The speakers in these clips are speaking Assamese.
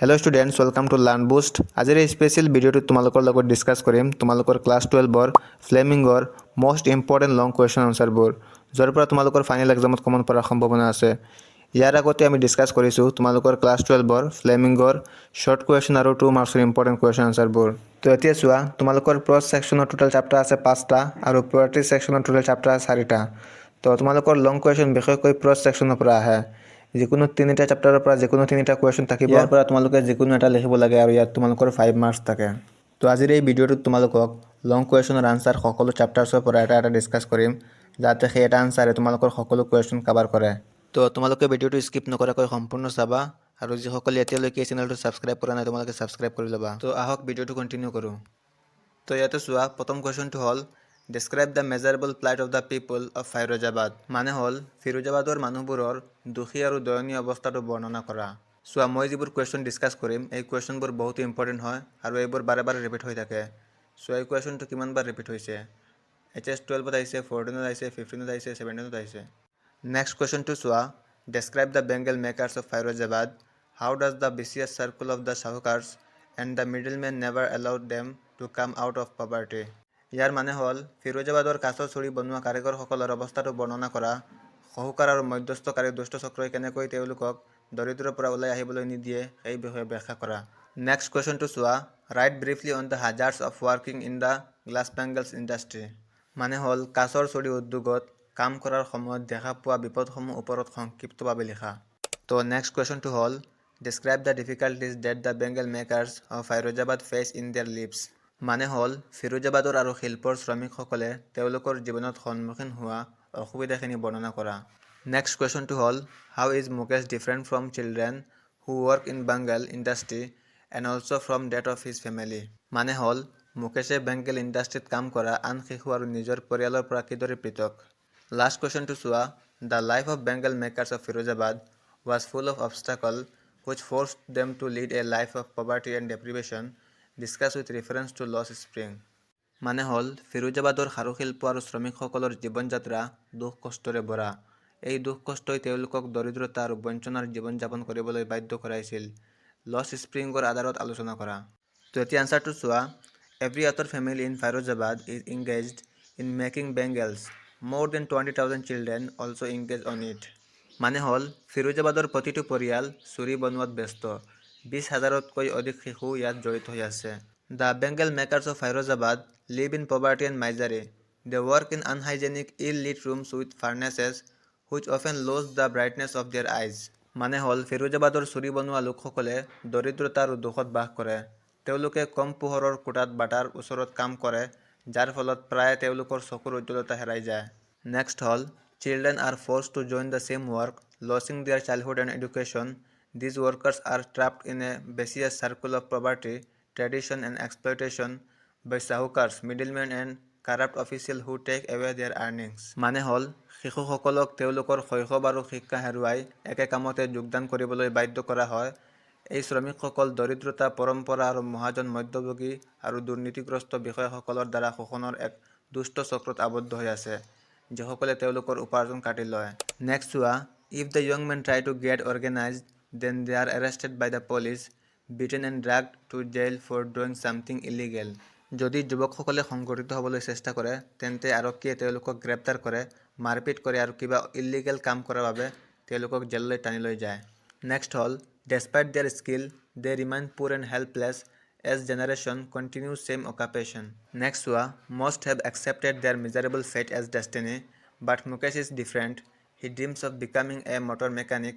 Hello' students, welcome to learn Boost. আজিৰ এই স্পেচিয়েল ভিডিঅ'টোত তোমালোকৰ লগত ডিছকাছ কৰিম তোমালোকৰ ক্লাছ 12ৰ ফ্লেমিংগৰ মষ্ট ইম্পৰ্টেণ্ট লং কুৱেশ্যন আনচাৰবোৰ, য'ৰ পৰা তোমালোকৰ ফাইনেল এক্সামত কমন পৰাৰ সম্ভাৱনা আছে। ইয়াৰ আগতে আমি ডিছকাছ কৰিছোঁ তোমালোকৰ ক্লাছ 12ৰ ফ্লেমিংগৰ শ্বৰ্ট কুৱেশ্যন আৰু 2 মাৰ্কছৰ ইম্পৰ্টেণ্ট কুৱেশ্যন আনচাৰবোৰ। তো এতিয়া চোৱা, তোমালোকৰ প্ৰ'জ ছেকশ্যনৰ টোটেল চেপ্টাৰ আছে 5টা আৰু পয়েট্ৰি ছেকশ্যনৰ টোটেল চেপ্টাৰ আছে 4টা। তো তোমালোকৰ লং কুৱেশ্যন বিশেষকৈ প্ৰ'জ ছেকশ্যনৰ পৰা আহে। যিকোনো 3টা চেপ্টাৰৰ পৰা যিকোনো 3টা কুৱেশ্যন থাকিব। ইয়াৰ পৰা তোমালোকে যিকোনো এটা লিখিব লাগে আৰু ইয়াত তোমালোকৰ 5 মাৰ্কছ থাকে। তো আজিৰ এই ভিডিঅ'টোত তোমালোকক লং কুৱেশ্যনৰ আনচাৰ সকলো চেপ্টাৰ্ছৰ পৰা এটা এটা ডিছকাছ কৰিম, যাতে সেই এটা আনচাৰে তোমালোকৰ সকলো কুৱেশ্যন কভাৰ কৰে। তো তোমালোকে ভিডিঅ'টো স্কিপ নকৰাকৈ সম্পূৰ্ণ চাবা, আৰু যিসকলে এতিয়ালৈকে এই চেনেলটো ছাবস্ক্ৰাইব কৰা নাই তোমালোকে ছাবস্ক্ৰাইব কৰি ল'বা। তো আহক ভিডিঅ'টো কণ্টিনিউ কৰোঁ। তো ইয়াতে চোৱা, প্ৰথম কুৱেশ্যনটো হ'ল describe the miserable plight of the people of Firozabad. মানে হ'ল ফিৰোজাবাদৰ মানুহবোৰৰ দুখী আৰু দয়নীয় অৱস্থাটো বৰ্ণনা কৰা। চোৱা, মই যিবোৰ কুৱেশ্যন ডিছকাছ কৰিম এই কুৱেশ্যনবোৰ বহুতো ইম্পৰ্টেণ্ট হয় আৰু এইবোৰ বাৰে বাৰে ৰিপিট হৈ থাকে। চোৱা, এই কুৱেশ্যনটো কিমানবাৰ ৰিপিট হৈছে। HS 12ত আহিছে, 14ত আহিছে, 15ত আহিছে, 17ত আহিছে। নেক্সট কুৱেশ্যনটো চোৱা, describe the bangle makers of Firozabad. How does the vicious circle of the sahukars and the middlemen never allowed them to come out of poverty. ইয়াৰ মানে হ'ল ফিৰোজাবাদৰ কাঁচৰ চুৰি বনোৱা কাৰিকৰসকলৰ অৱস্থাটো বৰ্ণনা কৰা। সহুকাৰ আৰু মধ্যস্থকাৰী দুষ্ট চক্ৰই কেনেকৈ তেওঁলোকক দৰিদ্ৰৰ পৰা ওলাই আহিবলৈ নিদিয়ে সেই বিষয়ে ব্যাখ্যা কৰা। নেক্সট কুৱেশ্যনটো চোৱা, write briefly on the hazards of working in the glass bangles industry. মানে হ'ল কাঁচৰ চুৰি উদ্যোগত কাম কৰাৰ সময়ত দেখা পোৱা বিপদসমূহ ওপৰত সংক্ষিপ্তভাৱে লিখা। তো নেক্সট কুৱেশ্যনটো হ'ল describe the difficulties that the bangle makers of Firozabad face in their lives. মানে হ'ল ফিৰোজাবাদৰ আৰু শিল্পৰ শ্ৰমিকসকলে তেওঁলোকৰ জীৱনত সন্মুখীন হোৱা অসুবিধাখিনি বৰ্ণনা কৰা। নেক্সট কুৱেশ্যনটো হ'ল how is Mukesh different from children who work in bangle industry and also' from that of his family. মানে হ'ল মুকেশে বেংগল ইণ্ডাষ্ট্ৰীত কাম কৰা আন শিশু আৰু নিজৰ পৰিয়ালৰ পৰা কিদৰে পৃথক। লাষ্ট কুৱেশ্যনটো চোৱা, the life of bangle makers of Firozabad was full of obstacle which forced them to lead a life of poverty and deprivation, discuss with reference to Lost Spring. মানে হ'ল ফিৰোজাবাদৰ সাৰুশিল্প আৰু শ্ৰমিকসকলৰ জীৱন যাত্ৰা দুখ কষ্টৰে ভৰা। এই দুখ কষ্টই তেওঁলোকক দৰিদ্ৰতা আৰু বঞ্চনাৰ জীৱন যাপন কৰিবলৈ বাধ্য কৰাইছিল। লছ স্প্ৰিঙৰ আধাৰত আলোচনা কৰা। তো এতিয়া আনচাৰটো চোৱা, every other family in Firozabad is engaged in making bangles, more than 20,000 children also' engage on it. মানে হ'ল ফিৰোজাবাদৰ প্ৰতিটো পৰিয়াল চুৰি বনোৱাত ব্যস্ত, 20,000তকৈ অধিক শিশু ইয়াত জড়িত হৈ আছে। The bangle makers of Firozabad live in poverty and misery. They work in unhygienic ill lit rooms with furnaces which often lose the brightness of their eyes. মানে হ'ল ফিৰোজাবাদৰ চুৰি বনোৱা লোকসকলে দৰিদ্ৰতা আৰু দুখত বাস কৰে। তেওঁলোকে কম পোহৰৰ কোঠাত বাটাৰ ওচৰত কাম কৰে, যাৰ ফলত প্ৰায়ে তেওঁলোকৰ চকুৰ উজ্জ্বলতা হেৰাই যায়। নেক্সট হ'ল children are forced to join the same work, losing their childhood and education. These workers are trapped in a vicious circle of poverty, tradition and exploitation by sahukars, middlemen and corrupt official who take away their earnings. মানে হ'ল শিশুসকলক তেওঁলোকৰ শৈশৱ আৰু শিক্ষা হেৰুৱাই একে কামতে যোগদান কৰিবলৈ বাধ্য কৰা হয়। এই শ্ৰমিকসকল দৰিদ্ৰতা, পৰম্পৰা আৰু মহাজন মধ্যভোগী আৰু দুৰ্নীতিগ্ৰস্ত বিষয়াসকলৰ দ্বাৰা শোষণৰ এক দুষ্ট চক্ৰত আবদ্ধ হৈ আছে, যিসকলে তেওঁলোকৰ উপাৰ্জন কাটি লয়। নেক্সট চোৱা, if the young men try to get organised then they are arrested by the police, beaten and dragged to jail for doing something illegal. যদি যুৱকসকলে সংগঠিত হ'বলৈ চেষ্টা কৰে তেন্তে আৰক্ষীয়ে তেওঁলোকক গ্ৰেপ্তাৰ কৰে, মাৰপিট কৰে আৰু কিবা ইল্লিগেল কাম কৰাৰ বাবে তেওঁলোকক জেললৈ টানি লৈ যায়। নেক্সট হ'ল despite their skill they remain poor and helpless as generation continue same occupation. Next চোৱা, most have accepted their miserable fate as destiny, but Mukesh is different. He dreams of becoming a motor mechanic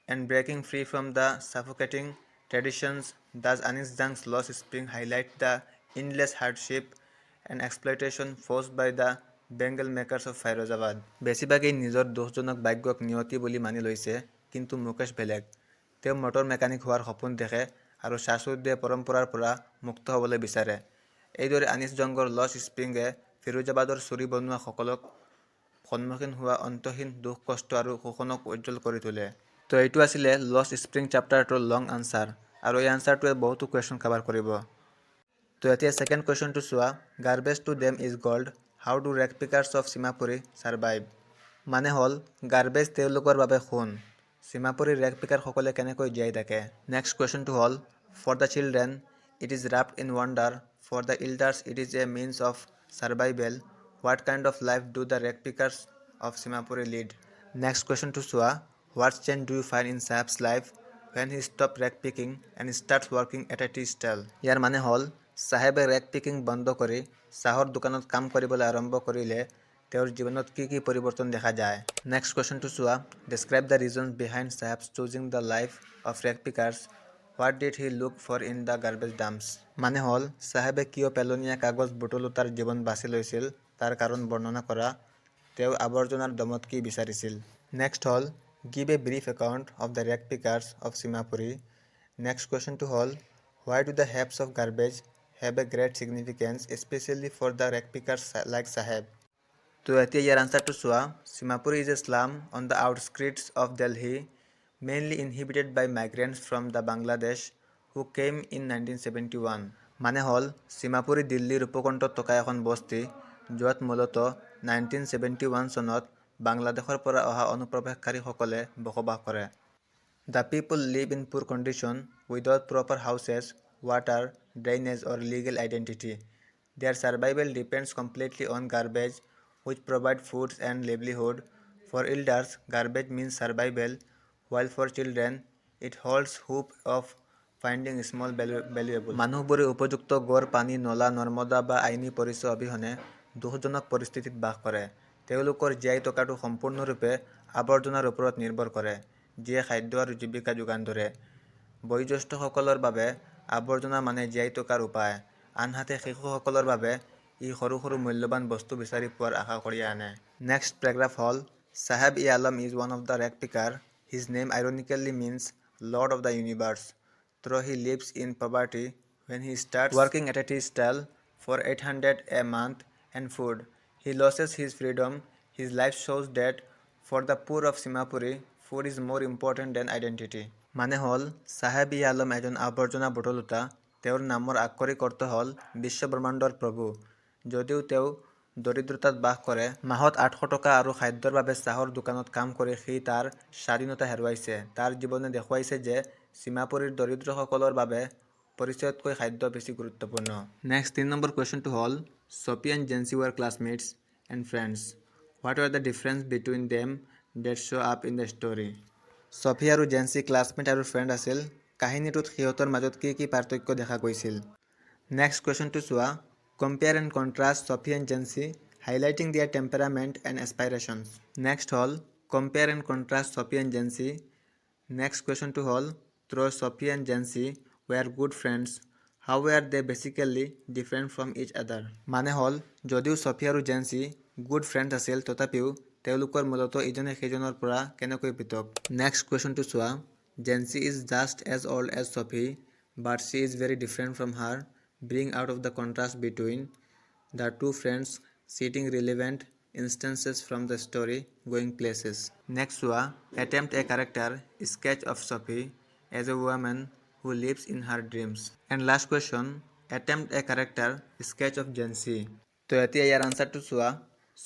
and breaking free from the suffocating traditions. Does Anees Jung's lost spring highlight the endless hardship and exploitation forced by the bangle makers of Firozabad. বেছিভাগেই নিজৰ দুখজনক ভাগ্যক নিয়তি বুলি মানি লৈছে, কিন্তু মুকেশ বেলেগ। তেওঁ মটৰ মেকানিক হোৱাৰ সপোন দেখে আৰু শ্বাসৰুদ্ধে পৰম্পৰাৰ পৰা মুক্ত হ'বলৈ বিচাৰে। এইদৰে আনিছ জংগৰ লছ স্প্ৰিঙে ফিৰোজাবাদৰ চুৰি বনোৱাসকলক সন্মুখীন হোৱা অন্তহীন দুখ কষ্ট আৰু শোষণক উজ্জ্বল কৰি তোলে। তো এইটো আছিলে লছ স্প্ৰিং চেপ্টাৰটোৰ লং আনচাৰ, আৰু এই আনচাৰটোৱে বহুতো কুৱেশ্যন কভাৰ কৰিব। তো এতিয়া ছেকেণ্ড কুৱেশ্যনটো চোৱা, garbage to them is gold, how do rag pickers of Seemapuri survive. মানে হ'ল গাৰ্বেজ তেওঁলোকৰ বাবে সোণ, সীমাপুৰীৰ ৰেক পিকাৰসকলে কেনেকৈ জীয়াই থাকে? নেক্সট কুৱেশ্যনটো হ'ল, for the children it is wrapped in wonder, for the elders it is a means of survival. What kind of life do the rag pickers of Simapuri lead? Next কুৱেশ্যনটো চোৱা, what change do you find in Saheb's life when he stopped rag picking and starts working at a tea stall? ইয়াৰ মানে হ'ল, চাহেবে ৰেক পিকিং বন্ধ কৰি চাহৰ দোকানত কাম কৰিবলৈ আৰম্ভ কৰিলে তেওঁৰ জীৱনত কি কি পৰিৱৰ্তন দেখা যায়? নেক্সট কুৱেশ্যনটো চোৱা, describe the reasons behind Saheb's choosing the life of rag pickers. What did he look for in the garbage dumps? মানে হ'ল, চাহেবে কিয় পেলনীয়া কাগজ বুটলোতাৰ জীৱন বাছি লৈছিল তাৰ কাৰণ বৰ্ণনা কৰা। তেওঁ আৱৰ্জনাৰ দমত কি বিচাৰিছিল? নেক্সট হ'ল, give a brief account of the rag pickers of Simapuri. Next কুৱেশ্যনটো হ'ল, why do the heaps of garbage have a great significance, especially for the rag pickers like Saheb? তো এতিয়া ইয়াৰ আনচাৰটো চোৱা, Simapuri is a slum on the outskirts of Delhi, mainly inhabited by migrants from the Bangladesh who came in 1971. মানে হ'ল, সীমাপুৰী দিল্লীৰ উপকণ্ঠত থকা এখন বস্তি য'ত মূলতঃ 1971 চনত বাংলাদেশৰ পৰা অহা অনুপ্ৰৱেশকাৰীসকলে বসবাস কৰে। The people live in poor condition without proper houses, water, drainage or legal identity. Their survival depends completely on garbage, which provide food and livelihood. For elders, garbage means survival, while for children, it holds hope of finding small valuable. মানুহবোৰে উপযুক্ত গড় পানী, নলা নৰ্মদা বা আইনী পৰিচয় অবিহনে দুখজনক পৰিস্থিতিত বাস কৰে। তেওঁলোকৰ জীয়াই থকাটো সম্পূৰ্ণৰূপে আৱৰ্জনাৰ ওপৰত নিৰ্ভৰ কৰে, যিয়ে খাদ্য আৰু জীৱিকা যোগান ধৰে। বয়োজ্যেষ্ঠসকলৰ বাবে আৱৰ্জনা মানে জীয়াই থকাৰ উপায়, আনহাতে শিশুসকলৰ বাবে ই সৰু সৰু মূল্যৱান বস্তু বিচাৰি পোৱাৰ আশা কৰি আনে। নেক্সট পেৰাগ্ৰাফ হ'ল, Saheb-e-Alam is one of the rag picker. His name ironically means Lord of the Universe. Though he lives in poverty, when he starts working at a tea stall for 800 a month and food, he loses his freedom. His life shows that for the poor of Simapuri, food is more important than identity. মানে হ'ল, Saheb-e-Alam এজন আৱৰ্জনা বুটলোতা। তেওঁৰ নামৰ আক্ষৰিক অৰ্থ হ'ল বিশ্বব্ৰহ্মাণ্ডৰ প্ৰভু। যদিও তেওঁ দৰিদ্ৰতাত বাস কৰে, মাহত 800 টকা আৰু খাদ্যৰ বাবে চাহৰ দোকানত কাম কৰি সি তাৰ স্বাধীনতা হেৰুৱাইছে। তাৰ জীৱনে দেখুৱাইছে যে সীমাপুৰীৰ দৰিদ্ৰসকলৰ বাবে পৰিচয়তকৈ খাদ্য বেছি গুৰুত্বপূৰ্ণ। নেক্সট 3 নম্বৰ কুৱেশ্যনটো হ'ল, Sophie and Jancy were classmates and friends. What were the difference between them that show up in the story? Sophie আৰু জেন্সি ক্লাছমেট আৰু ফ্ৰেণ্ড আছিল। কাহিনীটোত সিহঁতৰ মাজত কি কি পাৰ্থক্য দেখা গৈছিল? নেক্সট কুৱেশ্যনটো চোৱা, compare and contrast Sophie and Jancy, highlighting their temperament and aspirations. Next হ'ল, compare and contrast Sophie and Jancy. Next কুৱেশ্যনটো হ'ল, though Sophie and Jancy were good friends, how were they basically different from each other? মানে হ'ল, যদিও ছফি আৰু জেন্সি গুড ফ্ৰেণ্ড আছিল, তথাপিও তেওঁলোকৰ মূলতঃ ইজনে সিজনৰ পৰা কেনেকৈ পৃথক? নেক্সট কুৱেশ্যনটো চোৱা, Jansie is just as old as Sophie, but she is very different from her, bring out of the contrast between the two friends, citing relevant instances from the story, going places. Next চোৱা, attempt a character sketch of Sophie as a woman who lives in her dreams. And last question, attempt a character sketch of Jancy. তো এতিয়া ইয়াৰ আনচাৰটো চোৱা,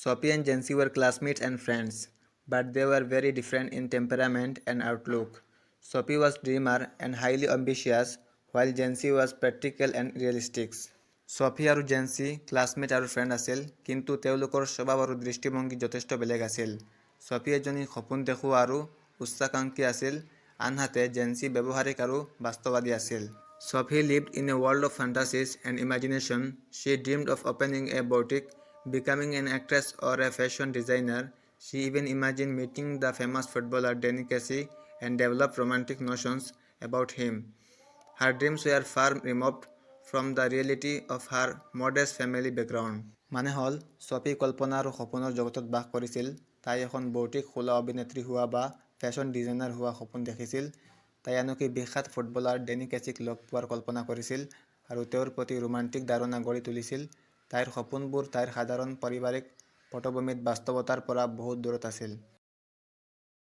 Sophie and Jancy were classmates and friends, but they were very different in temperament and outlook. Sophie was dreamer and highly ambitious, while Jancy was practical and realistic. Safi আৰু জেন্সি ক্লাছমেট আৰু ফ্ৰেণ্ড আছিল, কিন্তু তেওঁলোকৰ স্বভাৱ আৰু দৃষ্টিভংগী যথেষ্ট বেলেগ আছিল। ছফি এজনী সপোন দেখুওৱা আৰু উচ্চাকাংক্ষী আছিল, আনহাতে জেন্সি ব্যৱহাৰিক আৰু বাস্তৱবাদী আছিল। Sophie lived in a world of fantasies and imagination. She dreamed of opening a boutique, becoming an actress or a fashion designer. She even imagined meeting the famous footballer Danny Casey and developed romantic notions about him. Her dreams were far removed from the reality of her modest family background. মানে হ'ল, ছফি কল্পনা আৰু সপোনৰ জগতত বাস কৰিছিল। তাই এখন বৌটিক খোলা অভিনেত্ৰী হোৱা বা ফেশ্বন ডিজাইনাৰ হোৱা সপোন দেখিছিল। তাই আনকি বিখ্যাত ফুটবলাৰ ডেনি কেচিক লগ পোৱাৰ কল্পনা কৰিছিল আৰু তেওঁৰ প্ৰতি ৰোমান্টিক ধাৰণা গঢ়ি তুলিছিল। তাইৰ সপোনবোৰ তাইৰ সাধাৰণ পাৰিবাৰিক পটভূমিত বাস্তৱতাৰ পৰা বহুত দূৰত আছিল।